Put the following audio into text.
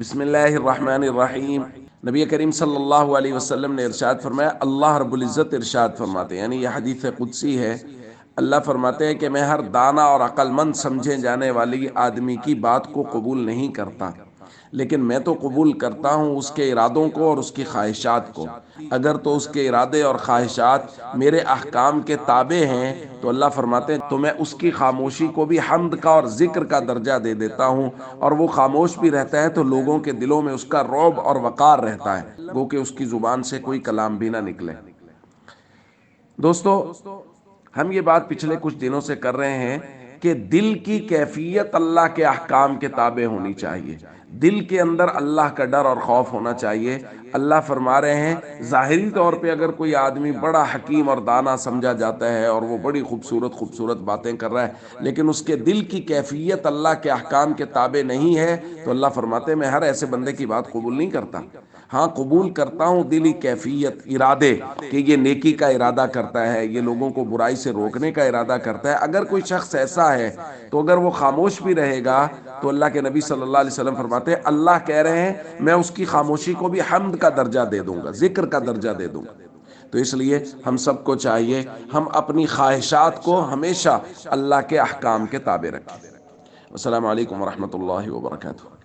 بسم اللہ الرحمن الرحیم۔ نبی کریم صلی اللہ علیہ وسلم نے ارشاد فرمایا، اللہ رب العزت ارشاد فرماتے ہیں، یعنی یہ حدیث قدسی ہے، اللہ فرماتے ہیں کہ میں ہر دانا اور عقل مند سمجھے جانے والی آدمی کی بات کو قبول نہیں کرتا، لیکن میں تو قبول کرتا ہوں اس کے ارادوں کو اور اس کی خواہشات کو۔ اگر تو اس کے ارادے اور خواہشات میرے احکام کے تابع ہیں تو اللہ فرماتے ہیں تو میں اس کی خاموشی کو بھی حمد کا اور ذکر کا درجہ دے دیتا ہوں، اور وہ خاموش بھی رہتا ہے تو لوگوں کے دلوں میں اس کا رعب اور وقار رہتا ہے، گو کہ اس کی زبان سے کوئی کلام بھی نہ نکلے۔ دوستو، ہم یہ بات پچھلے کچھ دنوں سے کر رہے ہیں کہ دل کی کیفیت اللہ کے احکام کے تابع ہونی چاہیے، دل کے اندر اللہ کا ڈر اور خوف ہونا چاہیے۔ اللہ فرما رہے ہیں ظاہری طور پہ اگر کوئی آدمی بڑا حکیم اور دانا سمجھا جاتا ہے اور وہ بڑی خوبصورت خوبصورت باتیں کر رہا ہے، لیکن اس کے دل کی کیفیت اللہ کے احکام کے تابع نہیں ہے، تو اللہ فرماتے ہیں میں ہر ایسے بندے کی بات قبول نہیں کرتا۔ ہاں، قبول کرتا ہوں دلی کیفیت، ارادے، کہ یہ نیکی کا ارادہ کرتا ہے، یہ لوگوں کو برائی سے روکنے کا ارادہ کرتا ہے۔ اگر کوئی شخص ایسا ہے تو اگر وہ خاموش بھی رہے گا تو اللہ کے نبی صلی اللہ علیہ وسلم فرماتے ہیں اللہ کہہ رہے ہیں میں اس کی خاموشی کو بھی حمد کا درجہ دے دوں گا، ذکر کا درجہ دے دوں گا۔ تو اس لیے ہم سب کو چاہیے ہم اپنی خواہشات کو ہمیشہ اللہ کے احکام کے تابع رکھیں۔ السلام علیکم ورحمۃ اللہ وبرکاتہ۔